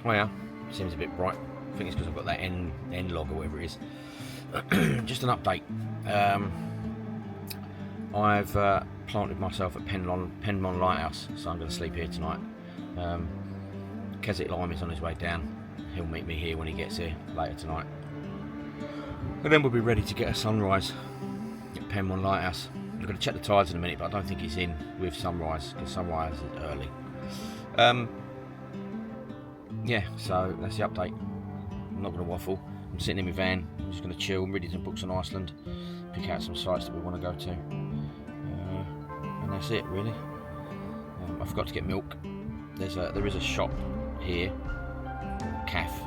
Oh yeah, seems a bit bright. I think it's because I've got that end log or whatever it is. Just an update. I've planted myself at Penmon Lighthouse, so I'm going to sleep here tonight. Keswick Lime is on his way down. He'll meet me here when he gets here later tonight. And then we'll be ready to get a sunrise at Penmon Lighthouse. I'm going to check the tides in a minute, but I don't think it's in with sunrise, because sunrise is early. Yeah, so that's the update. I'm not going to waffle. I'm sitting in my van. I'm just going to chill, reading some books on Iceland, pick out some sites that we want to go to, and that's it really. I forgot to get milk. There is a shop here, a cafe.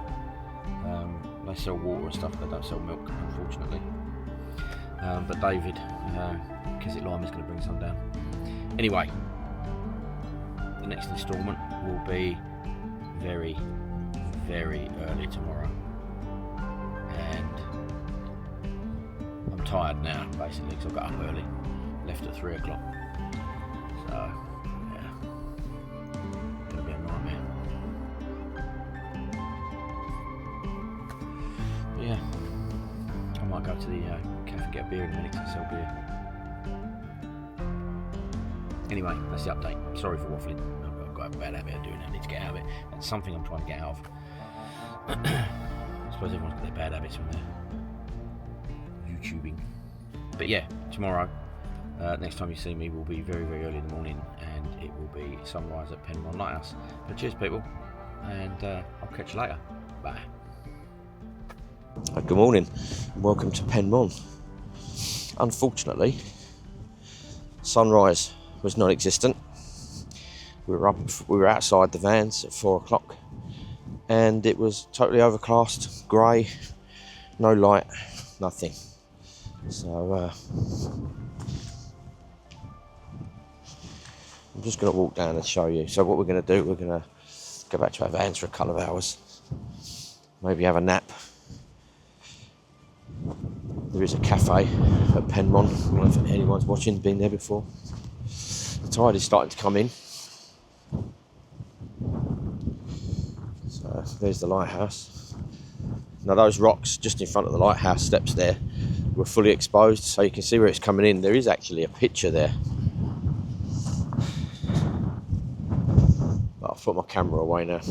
They sell water and stuff. They don't sell milk, unfortunately. But David, Keswick Lime, is going to bring some down. Anyway, the next instalment will be very, very early tomorrow, and I'm tired now basically because I got up early, left at 3 o'clock, so yeah, it's gonna be a nightmare. But yeah, I might go to the cafe and get a beer in a minute because they sell beer. Anyway, that's the update. Sorry for waffling. I've got a bad habit of doing that. I need to get out of it. That's something I'm trying to get out of. I suppose everyone's got their bad habits when they're YouTubing. But yeah, tomorrow, next time you see me will be very, very early in the morning, and it will be sunrise at Penmon Lighthouse. But cheers, people, and I'll catch you later. Bye. Good morning, and welcome to Penmon. Unfortunately, sunrise was non-existent. We were outside the vans at 4 o'clock, and it was totally overcast, grey, no light, nothing. So I'm just going to walk down and show you. So what we're going to do, we're going to go back to our vans for a couple of hours, maybe have a nap. There is a cafe at Penmon. I don't know if anyone's watching, been there before. The tide is starting to come in. So there's the lighthouse. Now those rocks just in front of the lighthouse steps there were fully exposed, so you can see where it's coming in. There is actually a picture there. But I'll put my camera away now.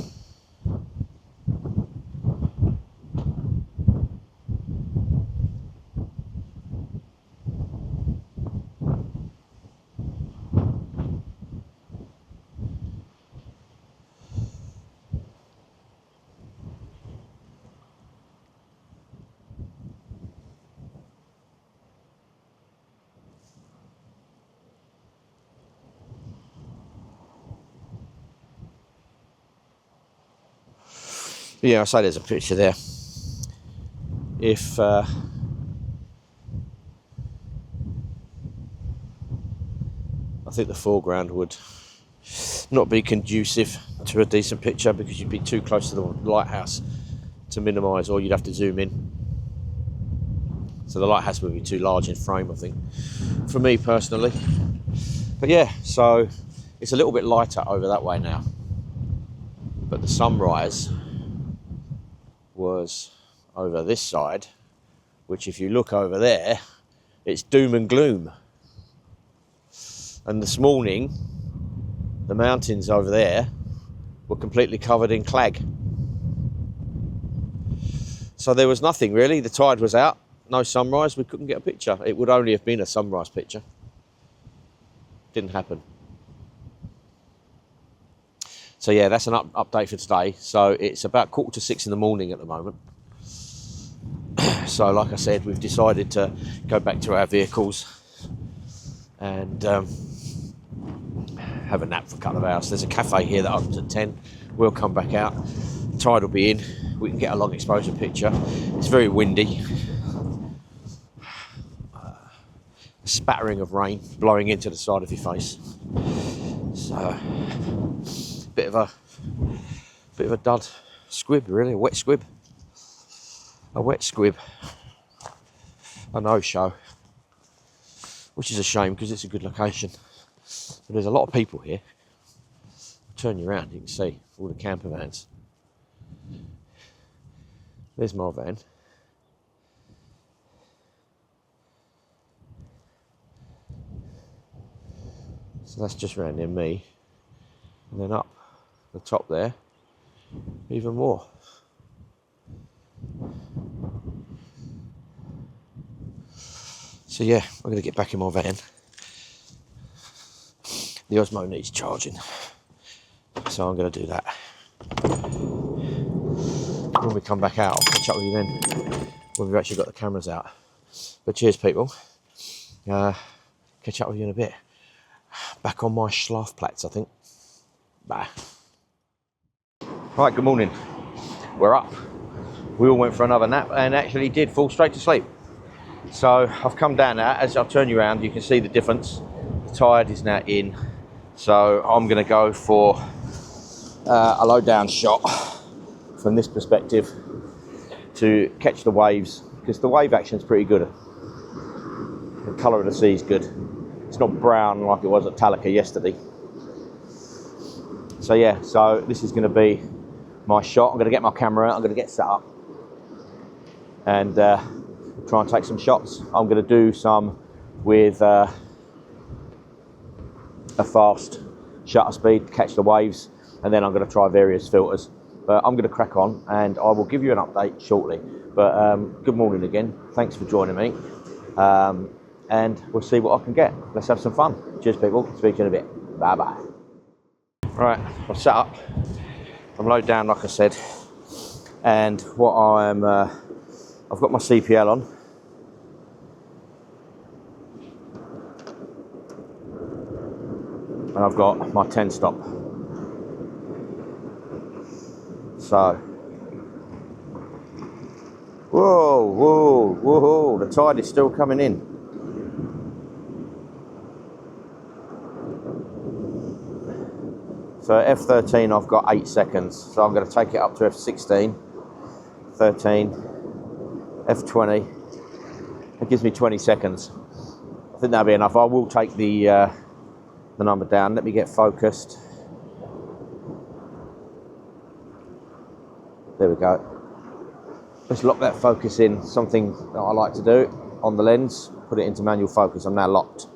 Yeah, I say there's a picture there. If I think the foreground would not be conducive to a decent picture because you'd be too close to the lighthouse to minimise, or you'd have to zoom in. So the lighthouse would be too large in frame, I think, for me personally. But yeah, so it's a little bit lighter over that way now. But the sunrise was over this side, which if you look over there, it's doom and gloom. And this morning, the mountains over there were completely covered in clag. So there was nothing really. The tide was out, no sunrise, we couldn't get a picture. It would only have been a sunrise picture. Didn't happen. So yeah, that's an update for today. So it's about 5:45 in the morning at the moment. So like I said, we've decided to go back to our vehicles and have a nap for a couple of hours. There's a cafe here that opens at 10. We'll come back out. The tide will be in. We can get a long exposure picture. It's very windy. A spattering of rain blowing into the side of your face. So bit of a dud squib, really, a wet squib. A wet squib. A no-show. Which is a shame because it's a good location. But there's a lot of people here. I'll turn you around, you can see all the camper vans. There's my van. So that's just round near me. And then up the top there, even more. So yeah, I'm going to get back in my van. The Osmo needs charging, so I'm going to do that. When we come back out, I'll catch up with you then, when we've actually got the cameras out. But cheers, people. Catch up with you in a bit. Back on my Schlafplatz, I think. Bye. Right, good morning. We're up. We all went for another nap and actually did fall straight to sleep. So I've come down now. As I turn you around, you can see the difference. The tide is now in. So I'm going to go for a low down shot from this perspective to catch the waves, because the wave action is pretty good. The colour of the sea is good. It's not brown like it was at Talika yesterday. So yeah, so this is going to be my shot. I'm going to get my camera out, I'm going to get set up and try and take some shots. I'm going to do some with a fast shutter speed, catch the waves, and then I'm going to try various filters. But I'm going to crack on and I will give you an update shortly. But good morning again, thanks for joining me, and we'll see what I can get. Let's have some fun. Cheers, people. Speak to you in a bit. Bye bye. Right, I've set up, I'm low down like I said, and what I'm I've got my CPL on. And I've got my 10 stop. So, whoa, the tide is still coming in. So F13 I've got 8 seconds, so I'm going to take it up to F16, 13, F20, it gives me 20 seconds. I think that'll be enough. I will take the number down. Let me get focused. There we go. Let's lock that focus in, something that I like to do on the lens, put it into manual focus. I'm now locked.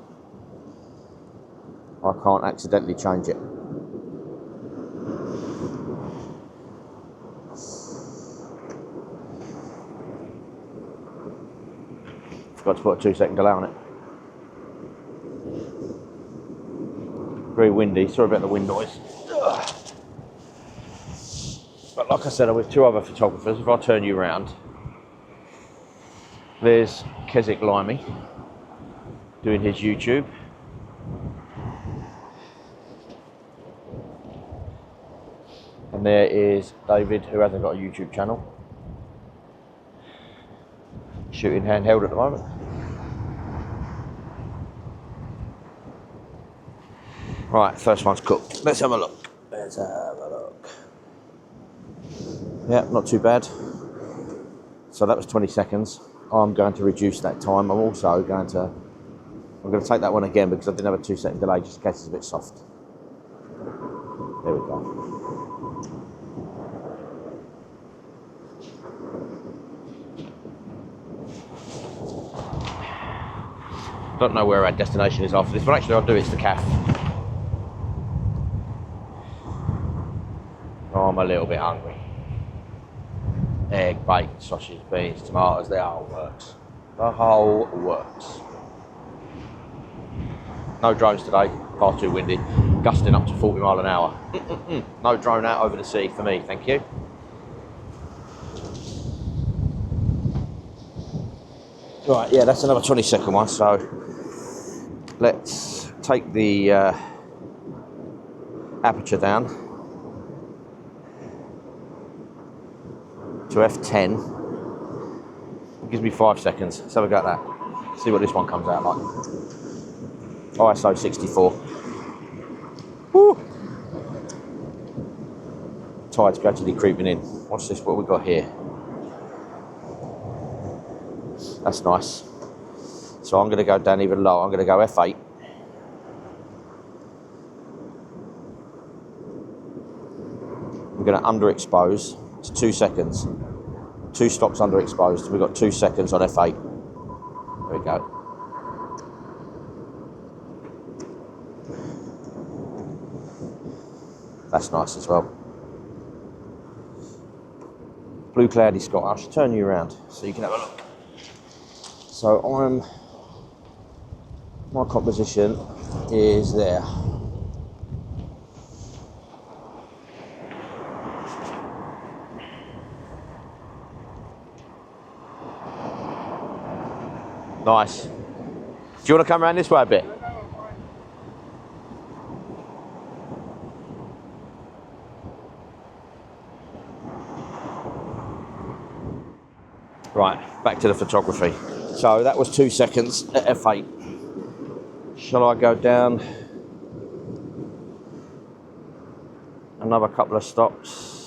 I can't accidentally change it. Forgot to put a 2-second delay on it. Very windy, sorry about the wind noise. Ugh. But like I said, I'm with 2 other photographers. If I turn you around, there's Keswick Limey doing his YouTube. And there is David, who hasn't got a YouTube channel, shooting handheld at the moment. Right, first one's cooked. Let's have a look. Let's have a look. Yeah, not too bad. So that was 20 seconds. I'm going to reduce that time. I'm also going to take that one again because I didn't have a 2-second delay just in case it's a bit soft. There we go. Don't know where our destination is after this, but actually I'll do it. It's the cafe. Oh, I'm a little bit hungry. Egg, bacon, sausage, beans, tomatoes, the whole works. The whole works. No drones today, far too windy. Gusting up to 40 mile an hour. No drone out over the sea for me, thank you. Right, yeah, that's another 20-second one, so let's take the aperture down to F10. It gives me 5 seconds. Let's have a go at that. See what this one comes out like. ISO 64. Woo! Tide's gradually creeping in. What's this? What we got here? That's nice. So I'm going to go down even lower. I'm going to go F8. I'm going to underexpose to 2 seconds. 2 stops underexposed. We've got 2 seconds on f8. There we go. That's nice as well. Blue cloudy sky. I should turn you around so you can have a look. So my composition is there. Nice. Do you want to come around this way a bit? Right, back to the photography. So that was 2 seconds at f8. Shall I go down another couple of stops?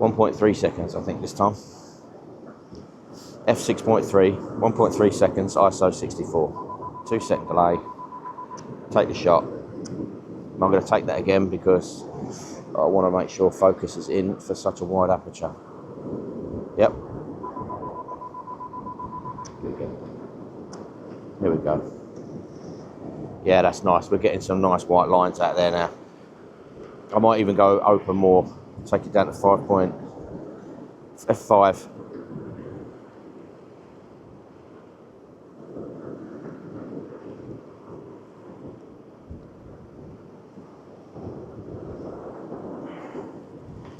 .3 seconds, I think, this time. f6.3, 1.3 seconds, ISO 64. 2 second delay. Take the shot. I'm going to take that again because I want to make sure focus is in for such a wide aperture. Yep. Here we go. Yeah, that's nice. We're getting some nice white lines out there now. I might even go open more. Take it down to f5.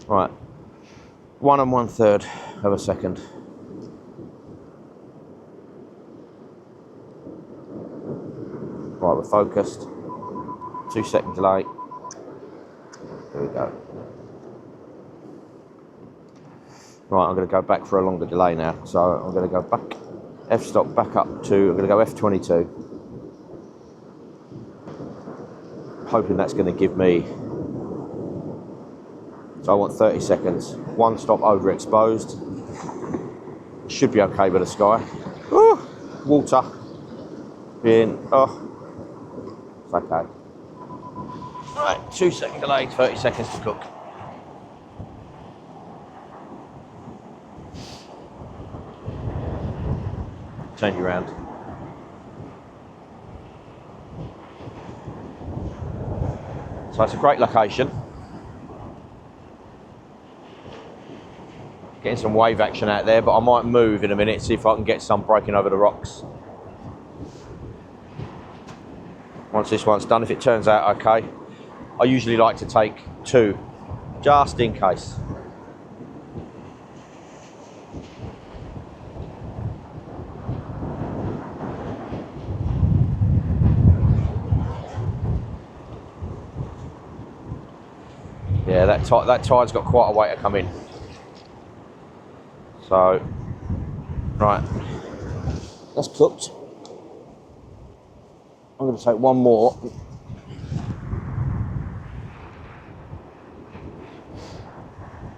Right, 1 1/3 of a second. Right, we're focused. 2 second delay. There we go. Right, I'm going to go back for a longer delay now. So I'm going to go back, f-stop back up to, I'm going to go f22. Hoping that's going to give me, so I want 30 seconds. 1 stop overexposed. Should be okay with the sky. Ooh, water. It's okay. Right, 2 second delay, 30 seconds to cook. Turn you around. So it's a great location. Getting some wave action out there, but I might move in a minute, see if I can get some breaking over the rocks. Once this one's done, if it turns out okay, I usually like to take 2, just in case. Yeah, that tide's got quite a way to come in. So, right, that's cooked. I'm going to take one more.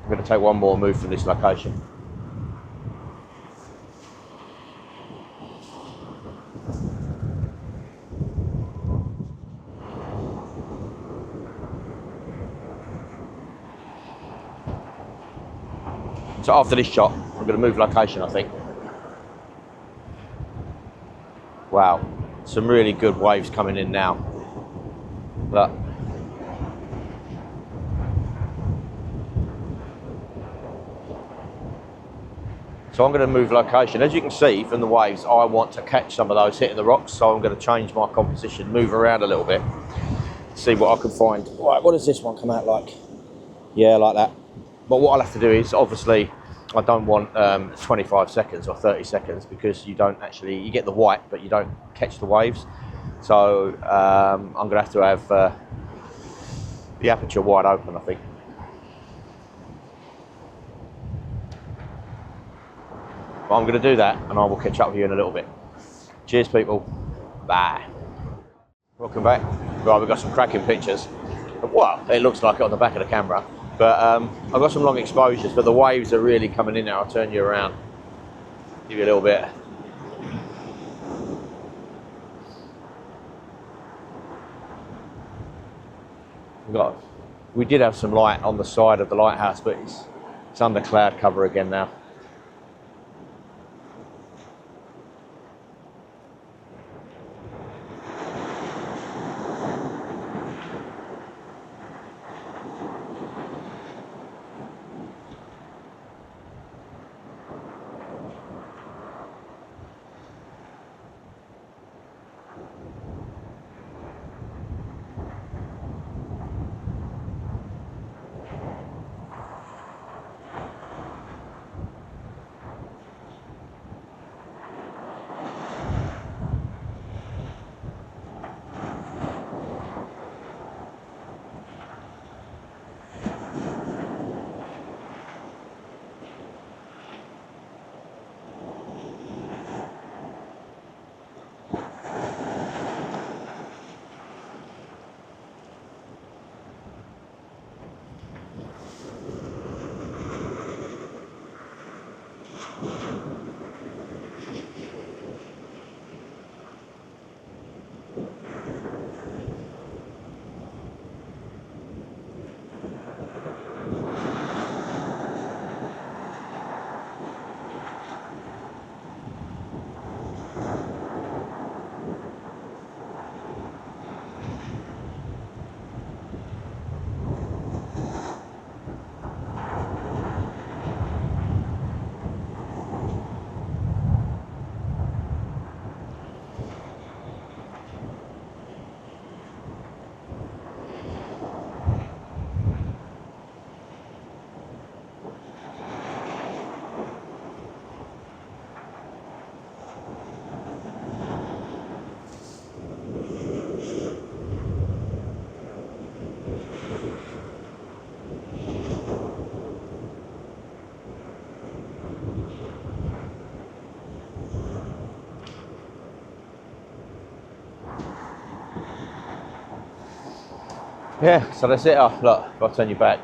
I'm going to take one more move from this location. So after this shot, I'm going to move location, I think. Wow, some really good waves coming in now. Look. So I'm going to move location. As you can see from the waves, I want to catch some of those hitting the rocks, so I'm going to change my composition, move around a little bit, see what I can find. Right, what does this one come out like? Yeah, like that. But what I'll have to do is, obviously, I don't want 25 seconds or 30 seconds because you don't actually, you get the white, but you don't catch the waves. So I'm going to have the aperture wide open, I think. But I'm going to do that and I will catch up with you in a little bit. Cheers, people. Bye. Welcome back. Right, we've got some cracking pictures. Well, it looks like it on the back of the camera. But I've got some long exposures, but the waves are really coming in now. I'll turn you around, give you a little bit. We did have some light on the side of the lighthouse, but it's under cloud cover again now. Yeah, so that's it. Oh, look, if I turn you back,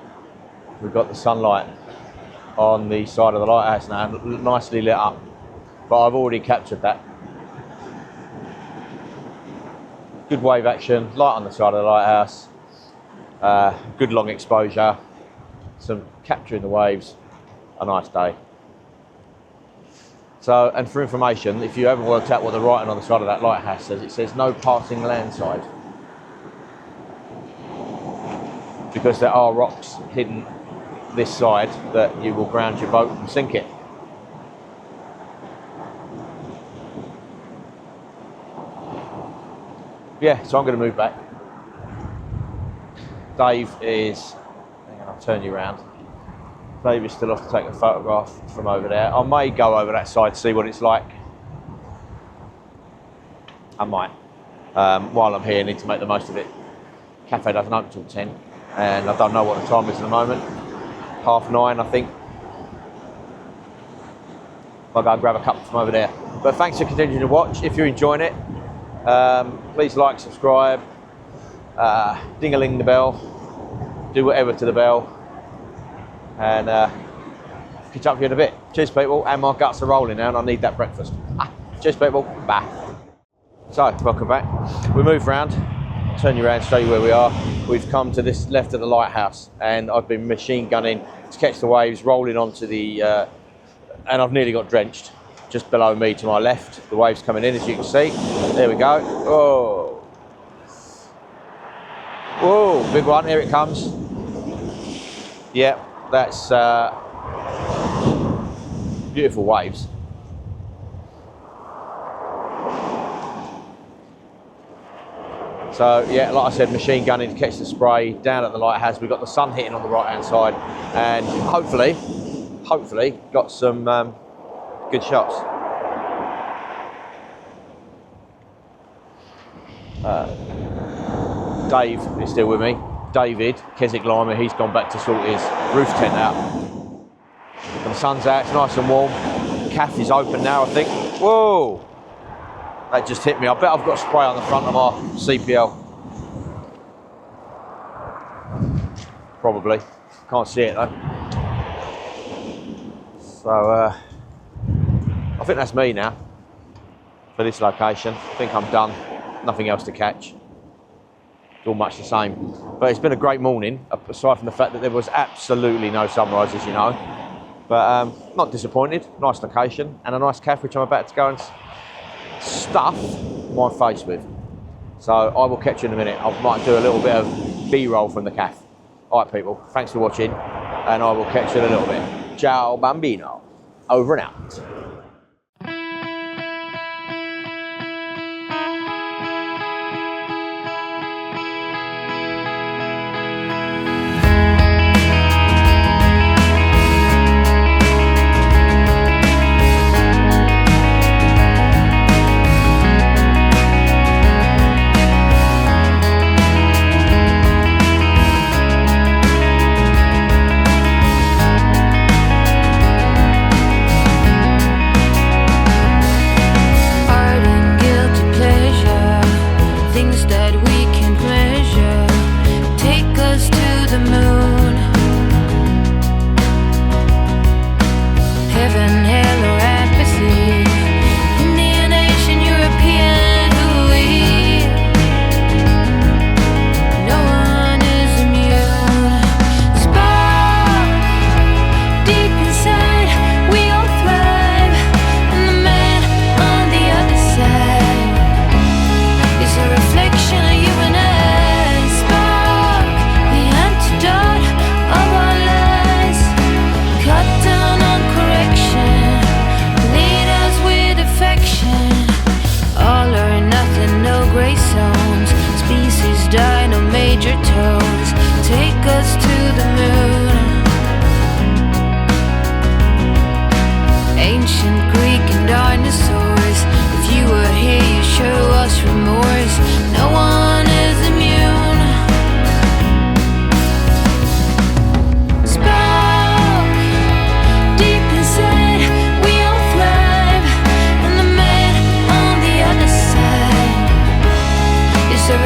we've got the sunlight on the side of the lighthouse now, nicely lit up. But I've already captured that. Good wave action, light on the side of the lighthouse, good long exposure, some capturing the waves, a nice day. So, and for information, if you haven't worked out what the writing on the side of that lighthouse says, it says no passing landside. Because there are rocks hidden this side that you will ground your boat and sink it. Yeah, so I'm going to move back. Dave is, hang on, I'll turn you around. Dave is still off to take a photograph from over there. I may go over that side to see what it's like. I might. While I'm here, I need to make the most of it. Cafe doesn't open till 10. And I don't know what the time is at the moment. 9:30, I think. I'll go and grab a cup from over there. But thanks for continuing to watch. If you're enjoying it, please like, subscribe, ding-a-ling the bell, do whatever to the bell, and catch up with you in a bit. Cheers, people, and my guts are rolling now, and I need that breakfast. Cheers, people. Bye. So, welcome back. We move round. Turn you around, show you where we are. We've come to this left of the lighthouse, and I've been machine gunning to catch the waves rolling onto the, and I've nearly got drenched. Just below me to my left, the waves coming in, as you can see. There we go. Oh, whoa, big one. Here it comes. Yeah, that's beautiful waves. So yeah, like I said, machine gunning to catch the spray down at the lighthouse. We've got the sun hitting on the right hand side, and hopefully got some good shots. Dave is still with me. David Keswick Lima, he's gone back to sort his roof tent out. And the sun's out, it's nice and warm. Caff is open now, I think. Whoa! That just hit me. I bet I've got spray on the front of my CPL. Probably. Can't see it though. So, I think that's me now for this location. I think I'm done. Nothing else to catch. It's all much the same. But it's been a great morning, aside from the fact that there was absolutely no sunrise, as you know. But not disappointed. Nice location and a nice cafe, which I'm about to go and stuff my face with. So I will catch you in a minute. I might do a little bit of B-roll from the cafe. All right, people. Thanks for watching, and I will catch you in a little bit. Ciao, bambino. Over and out.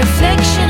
reflection